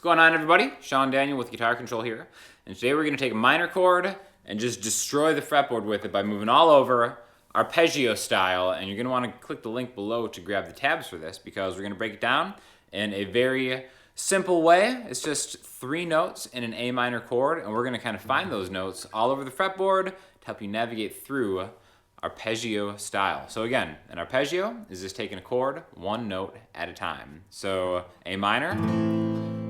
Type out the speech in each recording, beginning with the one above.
going on, everybody? Sean Daniel with Guitar Control here. And today we're going to take a minor chord and just destroy the fretboard with it by moving all over, arpeggio style. And you're going to want to click the link below to grab the tabs for this because we're going to break it down in a very simple way. It's just 3 notes in an A minor chord, and we're going to kind of find those notes all over the fretboard to help you navigate through arpeggio style. So again, an arpeggio is just taking a chord 1 note at a time. So A minor,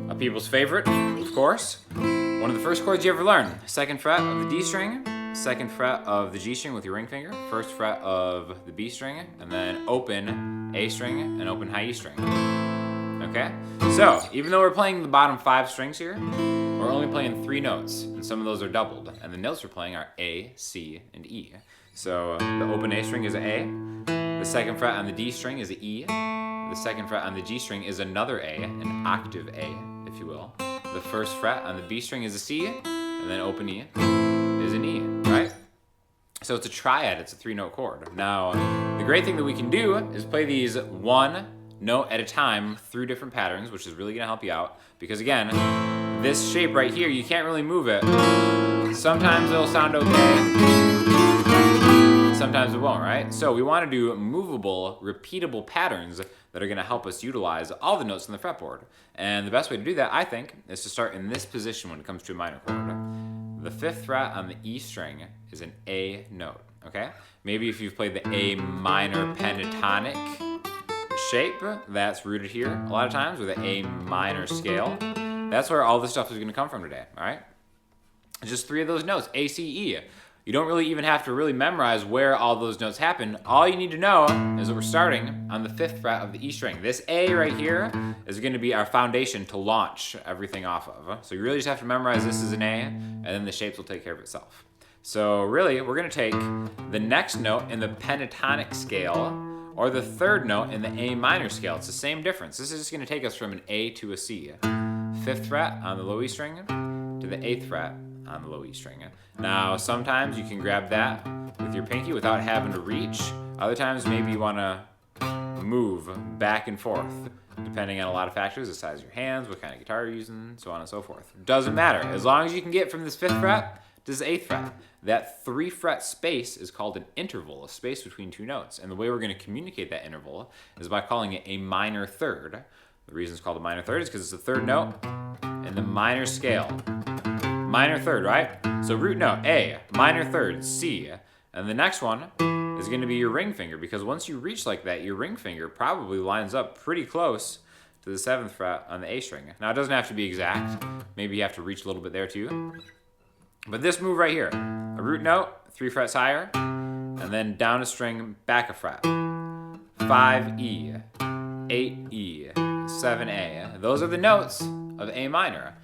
a people's favorite, of course. One of the first chords you ever learn. 2nd fret of the D string, 2nd fret of the G string with your ring finger, 1st fret of the B string, and then open A string and open high E string. Okay? So, even though we're playing the bottom 5 strings here, we're only playing 3 notes, and some of those are doubled. And the notes we're playing are A, C, and E. So, the open A string is an A, the 2nd fret on the D string is an E, the 2nd fret on the G string is another A, an octave A, if you will. The 1st fret on the B string is a C, and then open E is an E, right? So it's a triad, it's a 3-note chord. Now, the great thing that we can do is play these 1 note at a time through different patterns, which is really gonna help you out. Because again, this shape right here, you can't really move it. Sometimes it'll sound okay, sometimes it won't, right? So we wanna do movable, repeatable patterns that are gonna help us utilize all the notes on the fretboard. And the best way to do that, I think, is to start in this position when it comes to a minor chord. The 5th fret on the E string is an A note, okay? Maybe if you've played the A minor pentatonic shape, that's rooted here a lot of times with an A minor scale. That's where all this stuff is gonna come from today, all right? Just 3 of those notes, A, C, E. You don't really even have to really memorize where all those notes happen. All you need to know is that we're starting on the 5th fret of the E string. This A right here is gonna be our foundation to launch everything off of. So you really just have to memorize this is an A, and then the shapes will take care of itself. So really, we're gonna take the next note in the pentatonic scale, or the 3rd note in the A minor scale. It's the same difference. This is just gonna take us from an A to a C. 5th fret on the low E string to the 8th fret on the low E string. Now, sometimes you can grab that with your pinky without having to reach. Other times, maybe you wanna move back and forth, depending on a lot of factors, the size of your hands, what kind of guitar you're using, so on and so forth. Doesn't matter. As long as you can get from this 5th fret to this 8th fret, that 3 fret space is called an interval, a space between 2 notes. And the way we're gonna communicate that interval is by calling it a minor third. The reason it's called a minor third is because it's the 3rd note in the minor scale. Minor third, right? So root note, A, minor third, C. And the next one is gonna be your ring finger, because once you reach like that, your ring finger probably lines up pretty close to the 7th fret on the A string. Now it doesn't have to be exact. Maybe you have to reach a little bit there too. But this move right here, a root note, 3 frets higher, and then down a string, back a fret. 5E, 8E, 7A. Those are the notes of A minor.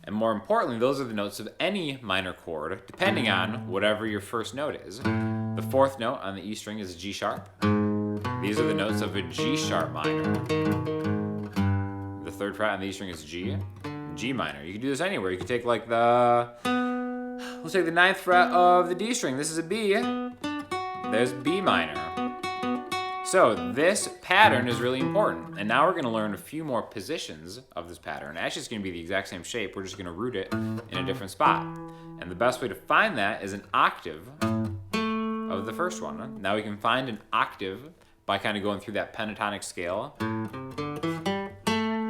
And more importantly, those are the notes of any minor chord, depending on whatever your 1st note is. The 4th note on the E string is a G sharp. These are the notes of a G sharp minor. The 3rd fret on the E string is G, G minor. You can do this anywhere. You can take like let's take the 9th fret of the D string. This is a B. There's B minor. So this pattern is really important. And now we're gonna learn a few more positions of this pattern. Actually, it's gonna be the exact same shape. We're just gonna root it in a different spot. And the best way to find that is an octave of the 1st one. Now we can find an octave by kind of going through that pentatonic scale.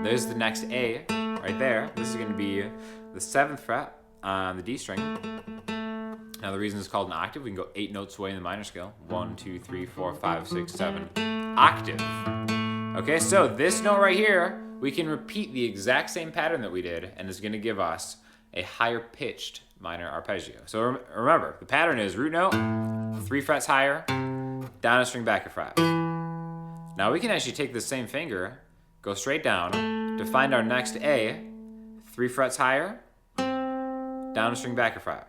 There's the next A right there. This is gonna be the 7th fret on the D string. Now the reason it's called an octave, we can go 8 notes away in the minor scale. 1, 2, 3, 4, 5, 6, 7. Octave. Okay, so this note right here, we can repeat the exact same pattern that we did, and it's gonna give us a higher pitched minor arpeggio. So remember, the pattern is root note, 3 frets higher, down a string, back a fret. Now we can actually take the same finger, go straight down, to find our next A, 3 frets higher, down a string, back a fret.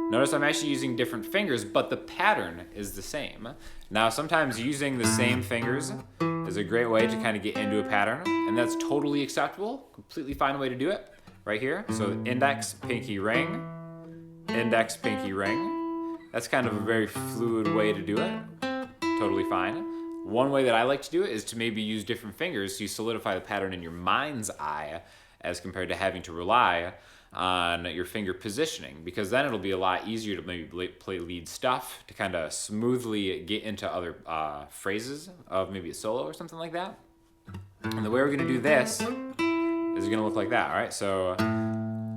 Notice I'm actually using different fingers, but the pattern is the same. Now, sometimes using the same fingers is a great way to kind of get into a pattern, and that's totally acceptable, completely fine way to do it, right here. So index, pinky, ring, index, pinky, ring. That's kind of a very fluid way to do it, totally fine. One way that I like to do it is to maybe use different fingers so you solidify the pattern in your mind's eye, as compared to having to rely on your finger positioning, because then it'll be a lot easier to maybe play lead stuff to kind of smoothly get into other phrases of maybe a solo or something like that. And the way we're going to do this is going to look like that. All right, so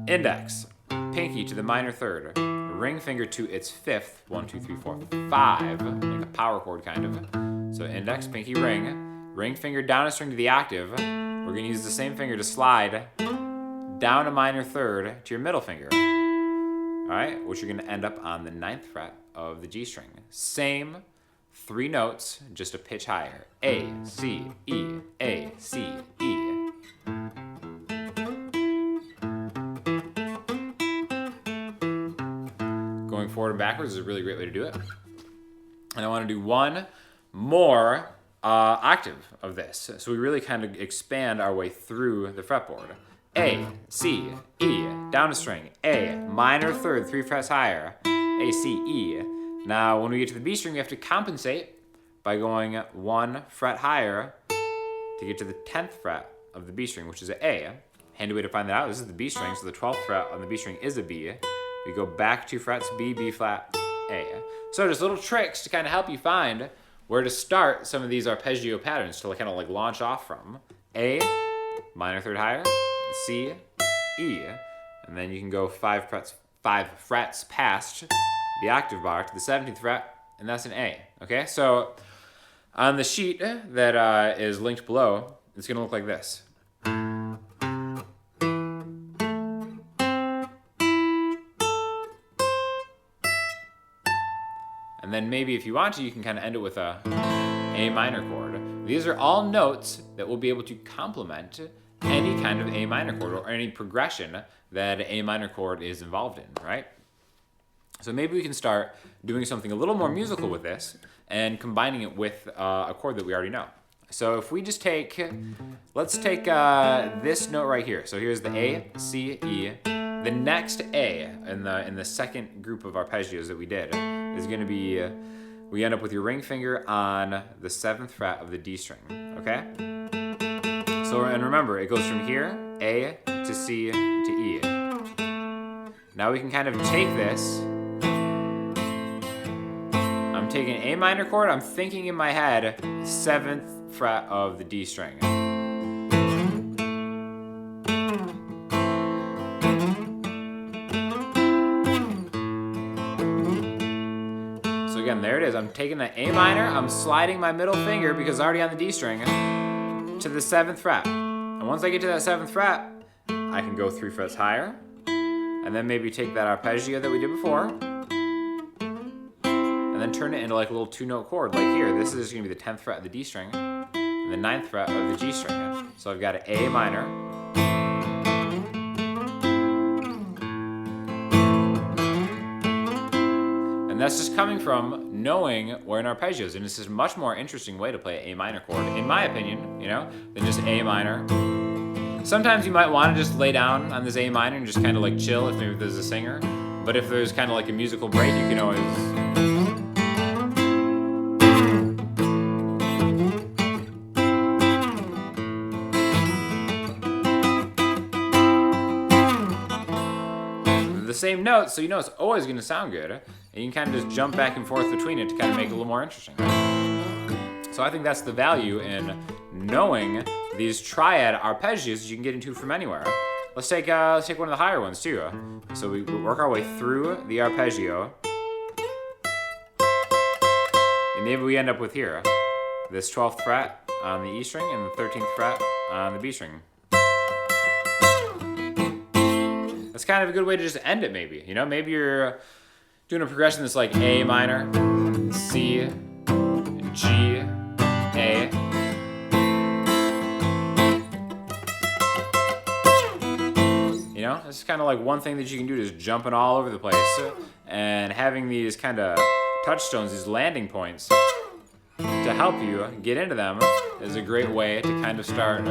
index, pinky to the minor third, ring finger to its fifth, 1, 2, 3, 4, 5, like a power chord kind of. So index, pinky, ring finger down a string to the octave. We're going to use the same finger to slide down a minor third to your middle finger. All right, which you're going to end up on the 9th fret of the G string. Same 3 notes, just a pitch higher. A, C, E, A, C, E. Going forward and backwards is a really great way to do it. And I want to do one more octave of this. So we really kind of expand our way through the fretboard. A, C, E, down a string, A, minor third, 3 frets higher, A, C, E. Now, when we get to the B string, we have to compensate by going 1 fret higher to get to the 10th fret of the B string, which is an A. Handy way to find that out, this is the B string, so the 12th fret on the B string is a B. We go back 2 frets, B, B flat, A. So just little tricks to kind of help you find where to start some of these arpeggio patterns to kind of like launch off from. A, minor third higher, C, E, and then you can go 5 frets past the octave bar to the 17th fret, and that's an A. Okay, so on the sheet that is linked below, it's going to look like this. And then maybe if you want to, you can kind of end it with a A minor chord. These are all notes that will be able to complement any kind of A minor chord or any progression that an A minor chord is involved in, right? So maybe we can start doing something a little more musical with this and combining it with a chord that we already know. So if we just let's take this note right here. So here's the A, C, E. The next A in the second group of arpeggios that we did is going to be, we end up with your ring finger on the 7th fret of the D string, okay? So, and remember, it goes from here, A to C to E. Now we can kind of take this. I'm taking an A minor chord, I'm thinking in my head, 7th fret of the D string. So again, there it is. I'm taking the A minor, I'm sliding my middle finger, because it's already on the D string, to the 7th fret. And once I get to that 7th fret, I can go 3 frets higher, and then maybe take that arpeggio that we did before, and then turn it into like a little 2-note chord. Like here, this is going to be the 10th fret of the D string, and the 9th fret of the G string. So I've got an A minor, and that's just coming from knowing where an arpeggio is. And this is a much more interesting way to play an A minor chord, in my opinion, than just A minor. Sometimes you might want to just lay down on this A minor and just kind of like chill if maybe there's a singer. But if there's kind of like a musical break, you can always... the same notes, so you know it's always going to sound good, and you can kind of just jump back and forth between it to kind of make it a little more interesting, right? So I think that's the value in knowing these triad arpeggios you can get into from anywhere. Let's take one of the higher ones too. So we work our way through the arpeggio, and maybe we end up with here, this 12th fret on the E string and the 13th fret on the B string. That's kind of a good way to just end it, maybe. Maybe you're doing a progression that's like A minor, C, G, A. It's kind of like one thing that you can do is jumping all over the place, and having these kind of touchstones, these landing points, to help you get into them is a great way to kind of start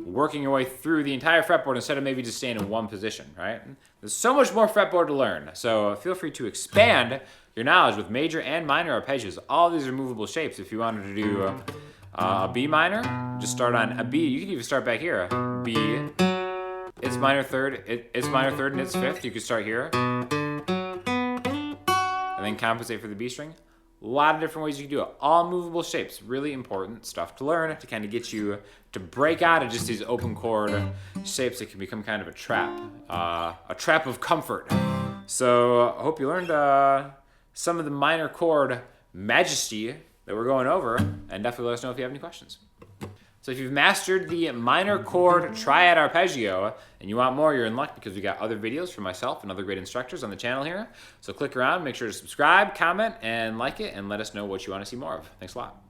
working your way through the entire fretboard instead of maybe just staying in one position, right? There's so much more fretboard to learn, so feel free to expand your knowledge with major and minor arpeggios. All these are movable shapes. If you wanted to do a B minor, just start on a B. You can even start back here, B, it's minor third, it's minor third, and it's fifth. You could start here, and then compensate for the B string. A lot of different ways you can do it. All movable shapes. Really important stuff to learn to kind of get you to break out of just these open chord shapes that can become kind of a trap of comfort. So I hope you learned some of the minor chord majesty that we're going over, and definitely let us know if you have any questions. So if you've mastered the minor chord triad arpeggio and you want more, you're in luck because we got other videos from myself and other great instructors on the channel here. So click around, make sure to subscribe, comment, and like it, and let us know what you want to see more of. Thanks a lot.